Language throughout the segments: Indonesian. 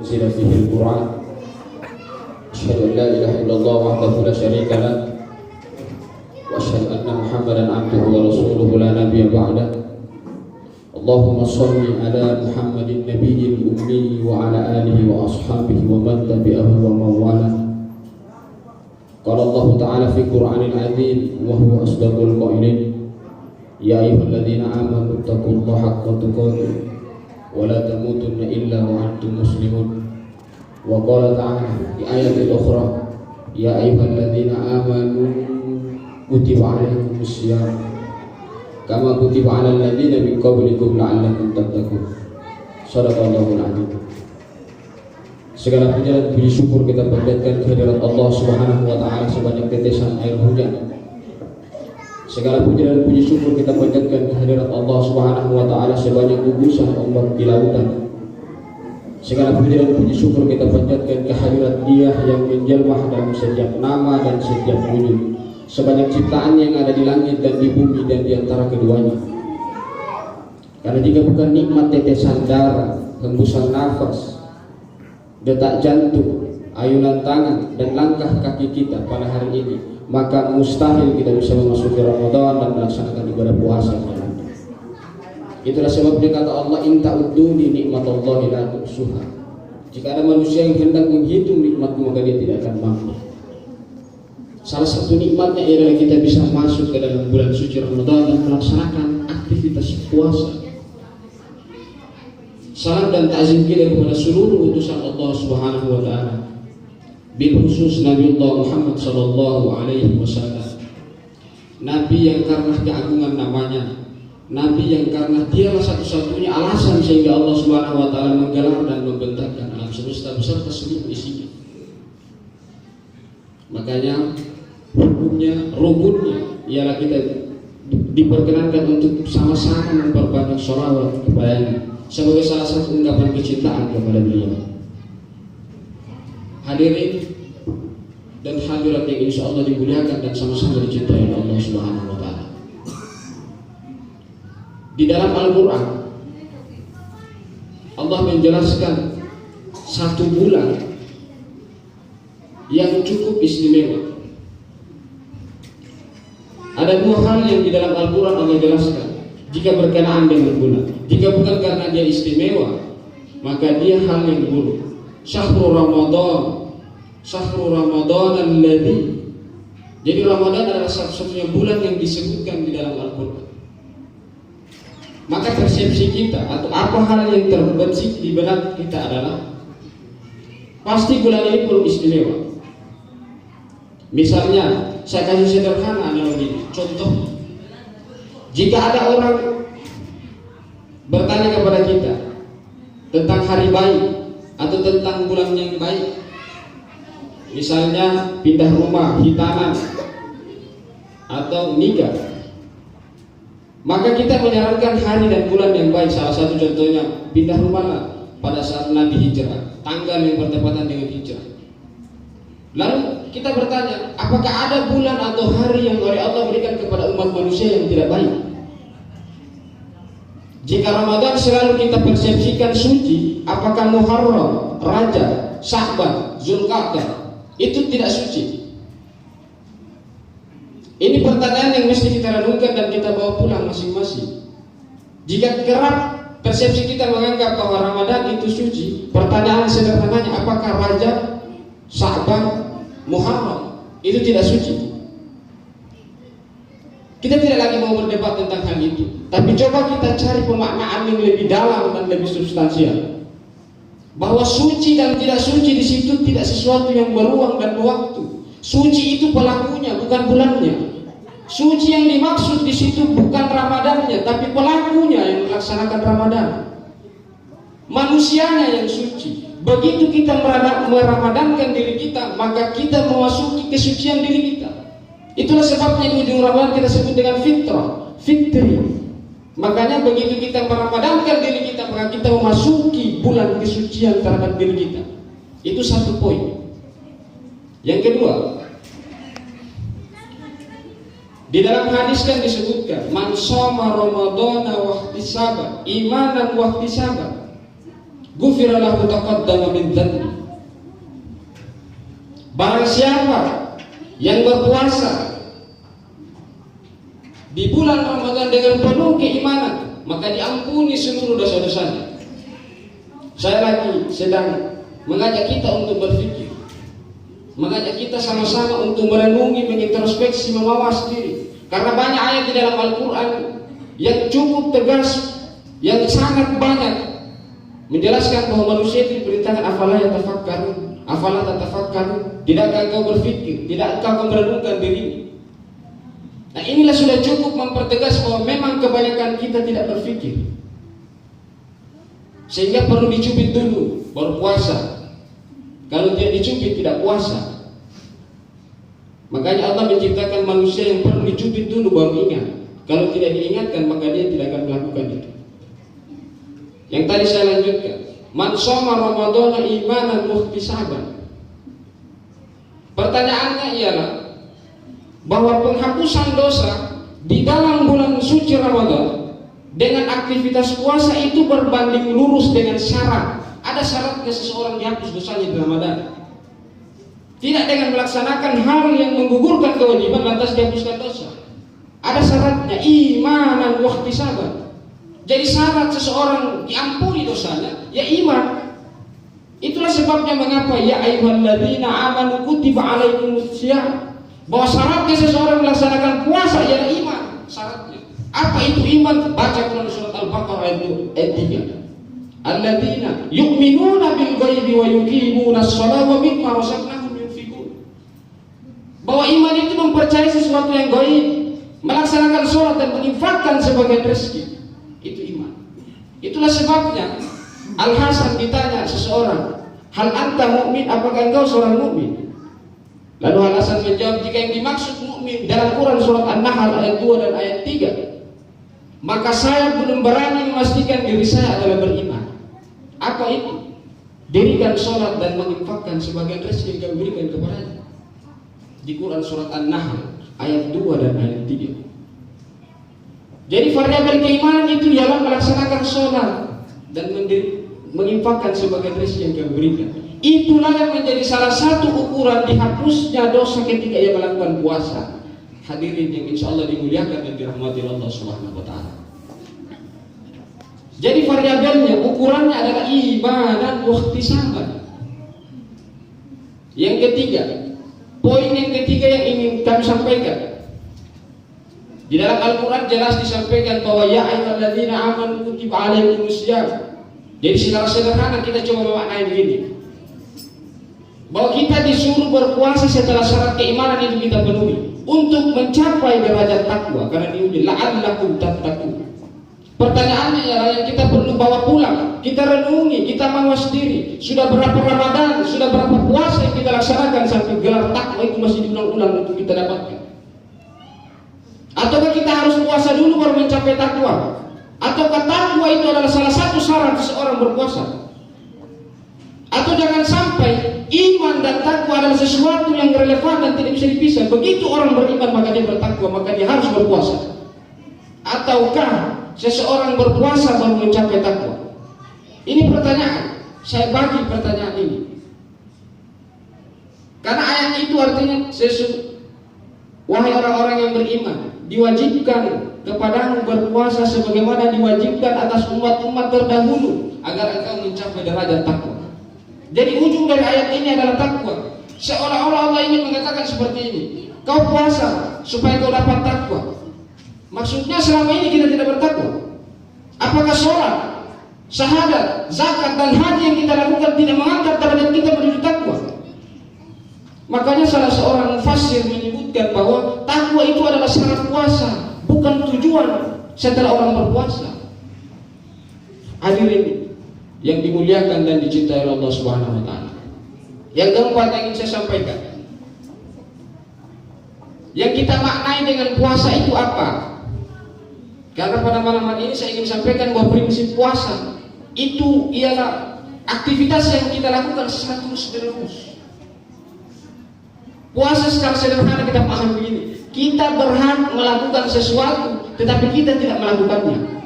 أنزل فيه القرآن أشهد أن لا إله إلا الله وحده لا شريك له وأشهد أن محمدا عبده ورسوله لا نبي بعده اللهم صل على محمد النبي الأمي وعلى آله وأصحابه ومن تبعه ومن والاه. قال الله تعالى في القرآن العظيم وهو أصدق القائلين يا أيها الذين آمنوا اتقوا الله حق تقاته ولا تموتن إلا وأنتم مسلمون. وقال تعالى في آية أخرى يا أيها الذين آمنوا كتب عليكم الصيام كما كتب على الذين من قبلكم لعلكم تتقون. Shadaqallahul adzim. Segala puji dan puji syukur kita panjatkan kehadirat Allah Subhanahu wa taala sebanyak tetesan air hujan. Segala puji dan puji syukur kita panjatkan kehadirat Allah Subhanahu wa taala sebanyak gugusan ombak di lautan. Segala puji dan puji syukur kita panjatkan kehadirat Dia yang menjelma dalam setiap nama dan setiap wujud, sebanyak ciptaan yang ada di langit dan di bumi dan di antara keduanya. Karena jika bukan nikmat tetesan darah, hembusan nafas, detak jantung, ayunan tangan dan langkah kaki kita pada hari ini, maka mustahil kita bisa memasuki Ramadan dan melaksanakan ibadah puasa yang nanti. Itulah sebabnya kata Allah, in ta'udduni nikmatallahi la tuhsuha. Jika ada manusia yang hendak menghitung nikmatmu, maka dia tidak akan mampu. Salah satu nikmatnya adalah kita bisa masuk ke dalam bulan suci Ramadan dan melaksanakan aktivitas puasa. Salam dan ta'zim kita kepada seluruh utusan Allah Subhanahu wa taala, bil khusus Nabiullah Muhammad sallallahu alaihi wasallam. Nabi yang karena keagungan namanya, Nabi yang karena dialah satu-satunya alasan sehingga Allah Subhanahu wa taala menggelar dan membentangkan alam semesta beserta seluruh isinya. Makanya hukumnya, rukunnya ialah kita diperkenankan untuk sama-sama memperbanyak sholawat kepadanya sebagai salah satu ungkapan kecintaan kepada beliau. Hadirin dan hadirat yang insya Allah dimuliakan dan sama-sama dicintai oleh Allah Subhanahu wa taala. Di dalam Al-Quran Allah menjelaskan satu bulan yang cukup istimewa. Ada dua hal yang di dalam Al-Quran Allah jelaskan jika berkenaan dengan bulan. Jika bukan karena dia istimewa, maka dia hal yang buruk. Syahrul Ramadan alladzi. Jadi Ramadan adalah satu-satunya bulan yang disebutkan di dalam Al-Quran. Maka persepsi kita atau apa hal yang terbesit di benak kita adalah pasti bulan ini perlu istimewa. Misalnya, saya kasih sederhana analogi. Contoh, jika ada orang bertanya kepada kita tentang hari baik atau tentang bulan yang baik, misalnya pindah rumah, hitanan, atau nikah, maka kita menyarankan hari dan bulan yang baik. Salah satu contohnya, pindah rumahlah pada saat Nabi hijrah, tanggal yang bertepatan dengan hijrah. Lalu kita bertanya, apakah ada bulan atau hari yang oleh Allah berikan kepada umat manusia yang tidak baik? Jika Ramadan selalu kita persepsikan suci, apakah Muharram, Rajab, Sya'ban, Zulqa'dah itu tidak suci? Ini pertanyaan yang mesti kita renungkan dan kita bawa pulang masing-masing. Jika kerap persepsi kita menganggap bahwa Ramadan itu suci, pertanyaan sederhananya, apakah Rajab, Sya'ban, Muharram itu tidak suci? Kita tidak lagi mau berdebat tentang hal itu, tapi coba kita cari pemaknaan yang lebih dalam dan lebih substansial. Bahwa suci dan tidak suci di situ tidak sesuatu yang beruang dan berwaktu. Suci itu pelakunya, bukan bulannya. Suci yang dimaksud di situ bukan Ramadannya, tapi pelakunya yang melaksanakan Ramadan. Manusianya yang suci. Begitu kita meramadankan diri kita, maka kita memasuki kesucian diri kita. Itulah sebabnya di ujung Ramadan kita sebut dengan fitrah, fitri. Makanya begitu kita meramadankan diri kita, maka kita memasuki bulan kesucian terhadap diri kita. Itu satu poin. Yang kedua, di dalam hadis kan disebutkan, man shoma ramadhana wa ihtisaban imanan wa ihtisaban ghufira lahu taqaddama min Barang siapa yang berpuasa di bulan Ramadan dengan penuh keimanan, maka diampuni seluruh dosa-dosanya. Saya lagi sedang mengajak kita untuk berpikir, mengajak kita sama-sama untuk merenungi, mengintrospeksi, mawas diri. Karena banyak ayat di dalam Al-Quran yang cukup tegas, yang sangat banyak menjelaskan bahwa manusia itu diperintahkan afala yatafakkarun, afala tatafakkarun, tidakkah kau berpikir, tidakkah kau merenungkan diri. Nah, inilah sudah cukup mempertegas bahwa memang kebanyakan kita tidak berpikir, sehingga perlu dicubit dulu baru puasa. Kalau tidak dicubit tidak puasa. Makanya Allah menciptakan manusia yang perlu dicubit dulu baru ingat. Kalau tidak diingatkan maka dia tidak akan melakukan itu. Yang tadi saya lanjutkan, man shoma ramadhana imanan muhtisaban. Pertanyaannya ialah bahwa penghapusan dosa di dalam bulan suci Ramadan dengan aktivitas puasa itu berbanding lurus dengan syarat. Ada syaratnya seseorang dihapus dosanya di Ramadan. Tidak dengan melaksanakan hal yang menggugurkan kewajiban lantas dihapuskan dosa. Ada syaratnya, imanan wa ihtisaban. Jadi syarat seseorang diampuni dosanya ya iman. Itulah sebabnya mengapa ya ayyuhalladzina amanu kutiba alaikumusiyam, bahwa syaratnya seseorang melaksanakan puasa ialah iman. Syaratnya apa itu iman? Baca Quran surat Al-Baqarah ayat 3. Alladzina yu'minuna bil ghaibi wa yuqimuna ash-shalata wa mimma razaqnahum yunfiqun. Bahwa iman itu mempercayai sesuatu yang gaib, melaksanakan sholat dan menginfakkan sebagian rezeki. Itu iman. Itulah sebabnya Al-Hasan ditanya seseorang, hal anta mu'min, apakah engkau seorang mukmin? Lalu Al-Hasan menjawab, jika yang dimaksud mukmin dalam Quran surat An-Nahl ayat 2 dan ayat 3, maka saya belum berani memastikan diri saya adalah beriman. Apa itu? Dirikan sholat dan menginfakkan sebagian rezeki yang kami berikan kepadanya. Di Quran surat An-Nahl ayat 2 dan ayat 3. Jadi variabel keimanan itu ialah melaksanakan sholat dan menginfakkan sebagian rezeki yang kami berikan. Itulah yang menjadi salah satu ukuran dihapusnya dosa ketika ia melakukan puasa. Hadirin yang insya Allah dimuliakan dan dirahmati Allah Subhanahu wa Ta'ala. Jadi variabelnya, ukurannya adalah ibadah wa ihtisaban. Yang ketiga, poin yang ketiga yang ingin kami sampaikan, di dalam Al-Quran jelas disampaikan bahwa ya ayyuhalladzina amanu kutiba alaikumusiyam. Jadi secara sederhana kita coba memaknai begini, bahwa kita disuruh berpuasa setelah syarat keimanan itu kita penuhi untuk mencapai derajat takwa, karena diuji la'allakum tattaqun. Pertanyaannya ialah yang kita perlu bawa pulang, kita renungi, kita mawas diri. Sudah berapa Ramadan, sudah berapa puasa yang kita laksanakan sampai gelar takwa itu masih diulang-ulang untuk kita dapatkan? Ataukah kita harus puasa dulu baru mencapai takwa? Ataukah takwa itu adalah salah satu syarat seseorang berpuasa? Atau jangan sampai iman dan takwa adalah sesuatu yang relevan dan tidak bisa dipisah. Begitu orang beriman maka dia bertakwa, maka dia harus berpuasa. Ataukah seseorang berpuasa baru mencapai takwa? Ini pertanyaan. Saya bagi pertanyaan ini, karena ayat itu artinya wahai orang-orang yang beriman, diwajibkan kepadamu berpuasa sebagaimana diwajibkan atas umat-umat terdahulu agar engkau mencapai derajat takwa. Jadi ujung dari ayat ini adalah takwa. Seolah-olah Allah ingin mengatakan seperti ini, kau puasa supaya kau dapat takwa. Maksudnya selama ini kita tidak bertakwa. Apakah sholat, syahadat, zakat dan haji yang kita lakukan tidak mengangkat derajat kita menuju takwa? Makanya salah seorang mufassir menyebutkan bahwa takwa itu adalah syarat puasa, bukan tujuan setelah orang berpuasa. Hadirin yang dimuliakan dan dicintai Allah Subhanahu wa Ta'ala. Yang keempat yang ingin saya sampaikan, yang kita maknai dengan puasa itu apa? Karena pada malam hari ini saya ingin sampaikan bahwa prinsip puasa itu ialah aktivitas yang kita lakukan secara terus-menerus. Puasa secara sederhana kita paham begini, kita berhak melakukan sesuatu tetapi kita tidak melakukannya.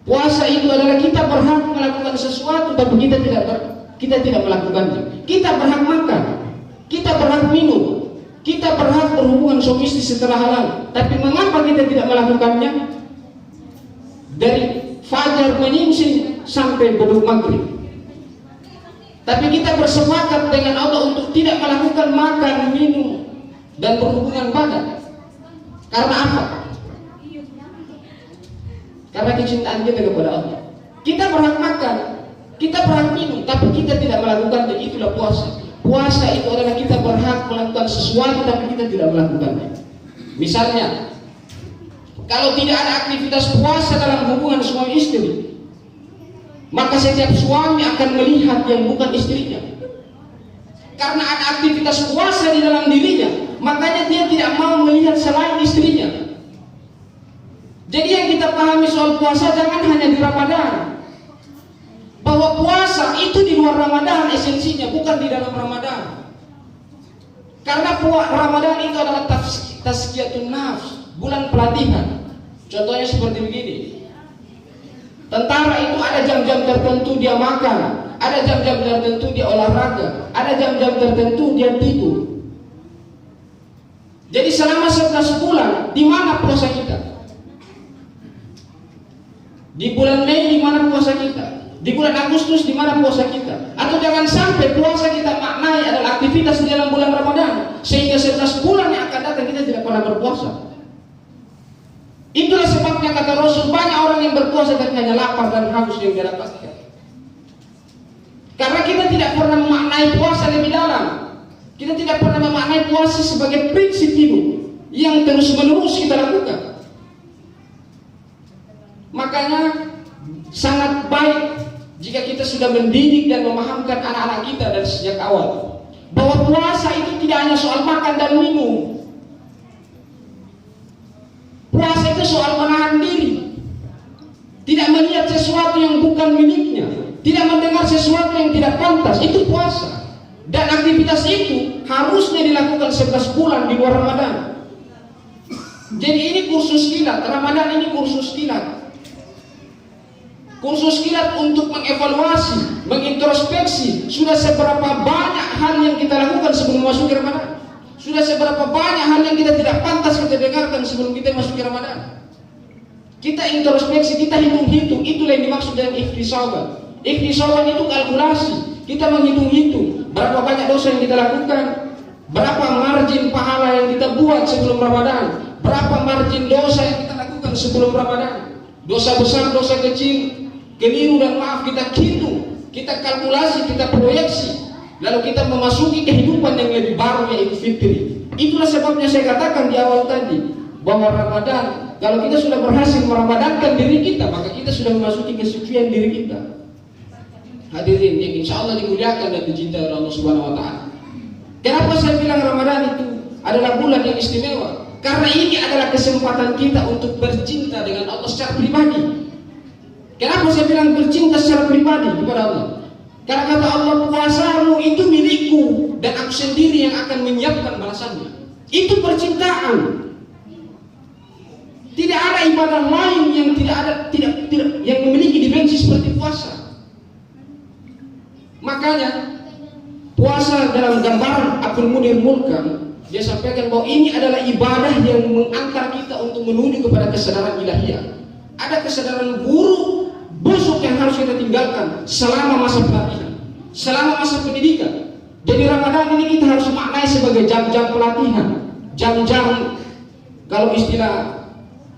Puasa itu adalah kita berhak melakukan sesuatu tapi kita tidak melakukannya. Kita berhak makan, kita berhak minum, kita berhak berhubungan suami istri setelah halal. Tapi mengapa kita tidak melakukannya? Dari fajar menyingsing sampai beduk maghrib. Tapi kita bersepakat dengan Allah untuk tidak melakukan makan, minum, dan berhubungan badan. Karena apa? Karena kecintaan kita kepada Allah. Kita berhak makan, kita berhak minum, tapi kita tidak melakukannya. Itulah puasa. Puasa itu adalah kita berhak melakukan sesuatu, tapi kita tidak melakukannya. Misalnya, kalau tidak ada aktivitas puasa dalam hubungan suami istri, maka setiap suami akan melihat yang bukan istrinya. Karena ada aktivitas puasa di dalam dirinya, makanya dia tidak mau melihat selain istrinya. Jadi yang kita pahami soal puasa jangan hanya di Ramadan. Bahwa puasa itu di luar Ramadan esensinya, bukan di dalam Ramadan. Karena Ramadan itu adalah tazkiyatun nafs, bulan pelatihan. Contohnya seperti begini. Tentara itu ada jam-jam tertentu dia makan, ada jam-jam tertentu dia olahraga, ada jam-jam tertentu dia tidur. Jadi selama 11 bulan, di mana puasa kita? Di bulan Mei di mana puasa kita? Di bulan Agustus di mana puasa kita? Atau jangan sampai puasa kita maknai adalah aktivitas di dalam bulan Ramadan, sehingga 11 bulan yang akan datang kita tidak pernah berpuasa. Itulah sebabnya kata Rasul, banyak orang yang berpuasa tapi hanya lapar dan haus yang dia dapatkan. Karena kita tidak pernah memaknai puasa lebih dalam. Kita tidak pernah memaknai puasa sebagai prinsip hidup yang terus-menerus kita lakukan. Makanya sangat baik jika kita sudah mendidik dan memahamkan anak-anak kita dari sejak awal bahwa puasa itu tidak hanya soal makan dan minum. Puasa itu soal menahan diri, tidak melihat sesuatu yang bukan miliknya, tidak mendengar sesuatu yang tidak pantas. Itu puasa. Dan aktivitas itu harusnya dilakukan 11 bulan di luar Ramadan. Jadi ini kursus kilat, Ramadan ini kursus kilat. Kursus kilat untuk mengevaluasi, mengintrospeksi sudah seberapa banyak hal yang kita lakukan sebelum masuk ke Ramadan. Sudah seberapa banyak hal yang kita tidak pantas kita dengarkan sebelum kita masuk ke Ramadan. Kita introspeksi, kita hitung-hitung. Itulah yang dimaksud dengan ikhtisaban. Ikhtisaban itu kalkulasi. Kita menghitung-hitung berapa banyak dosa yang kita lakukan, berapa margin pahala yang kita buat sebelum Ramadan, berapa margin dosa yang kita lakukan sebelum Ramadan. Dosa besar, dosa kecil, keliru dan maaf kita hitung, kita kalkulasi, kita proyeksi. Lalu kita memasuki kehidupan yang lebih baru, yaitu fitri. Itulah sebabnya saya katakan di awal tadi bahwa Ramadan, kalau kita sudah berhasil meramadankan diri kita, maka kita sudah memasuki kesucian diri kita. Hadirin yang insya Allah dimuliakan dan dicintai oleh Allah Subhanahu Wa Taala. Kenapa saya bilang Ramadan itu adalah bulan yang istimewa? Karena ini adalah kesempatan kita untuk bercinta dengan Allah secara pribadi. Kenapa saya bilang bercinta secara pribadi kepada Allah? Karena kata Allah, puasamu itu milikku dan aku sendiri yang akan menyiapkan balasannya. Itu percintaan. Tidak ada ibadah lain yang yang memiliki dimensi seperti puasa. Makanya puasa dalam gambaran Abdul Munir Mulkan dia sampaikan bahwa ini adalah ibadah yang mengantar kita untuk menuju kepada kesadaran ilahiyah. Ada kesadaran buruk busuk yang harus kita tinggalkan selama masa pelatihan, selama masa pendidikan. Jadi Ramadan ini kita harus maknai sebagai jam-jam pelatihan, jam-jam, kalau istilah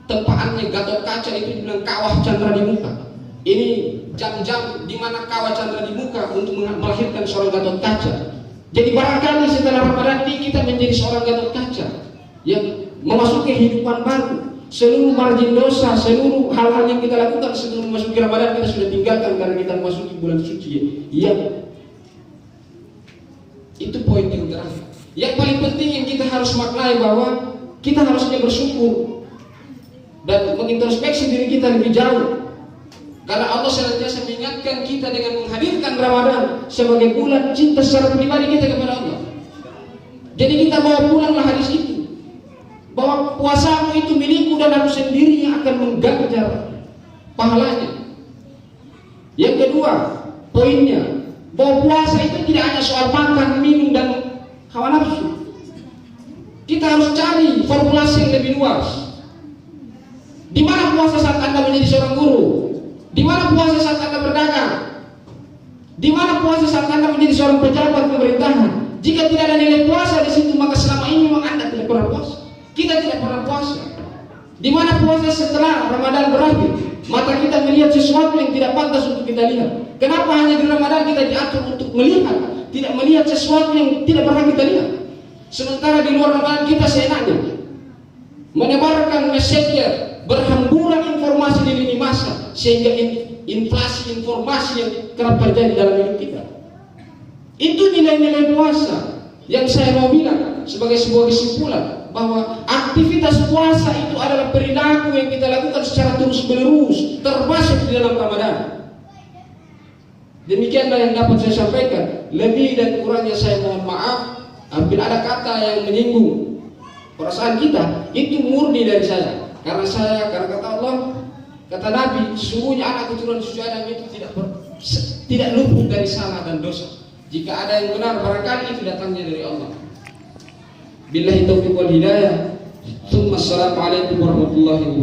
tempaannya Gatot Kaca itu dibilang kawah candra di muka. Ini jam-jam di mana kawah candra di muka untuk melahirkan seorang Gatot Kaca. Jadi barangkali setelah Ramadan ini kita menjadi seorang Gatot Kaca yang memasuki kehidupan baru. Seluruh margin dosa, seluruh hal-hal yang kita lakukan sebelum memasuki Ramadan kita sudah tinggalkan karena kita memasuki bulan suci. Iya. Itu poin yang terakhir. Yang paling penting yang kita harus maknai bahwa kita harusnya bersyukur dan mengintrospeksi diri kita lebih jauh. Karena Allah senantiasa mengingatkan kita dengan menghadirkan Ramadan sebagai bulan cinta secara pribadi kita kepada Allah. Jadi kita bawa pulanglah hadis itu, bahwa puasamu itu milikku dan aku sendiri yang akan mengganjar pahalanya. Yang kedua, poinnya, bahwa puasa itu tidak hanya soal makan, minum, dan hawa nafsu. Kita harus cari formulasi yang lebih luas. Di mana puasa saat Anda menjadi seorang guru? Di mana puasa saat Anda berdagang? Di mana puasa saat Anda menjadi seorang pejabat pemerintahan? Jika tidak ada nilai puasa di situ, maka selama ini memang Anda tidak pernah puasa. Kita tidak pernah puasa. Di mana puasa setelah Ramadan berakhir, mata kita melihat sesuatu yang tidak pantas untuk kita lihat. Kenapa hanya di Ramadan kita diatur untuk melihat, tidak melihat sesuatu yang tidak pernah kita lihat? Sementara di luar Ramadan kita seenaknya menebarkan messenger, berhamburan informasi di lini masa, sehingga inflasi informasi yang kerap terjadi dalam hidup kita. Itu nilai-nilai puasa yang saya mau bilang sebagai sebuah kesimpulan, bahwa aktivitas puasa itu adalah perilaku yang kita lakukan secara terus-menerus, termasuk di dalam Ramadan. Demikianlah yang dapat saya sampaikan. Lebih dan kurangnya saya mohon maaf. Apabila ada kata yang menyinggung perasaan kita, itu murni dari saya. Karena kata Allah, kata Nabi, sesungguhnya anak keturunan cucu Adam itu tidak luput dari salah dan dosa. Jika ada yang benar, barangkali itu datangnya dari Allah. Billahi taufiq wal hidayah. Assalamualaikum warahmatullahi wabarakatuh.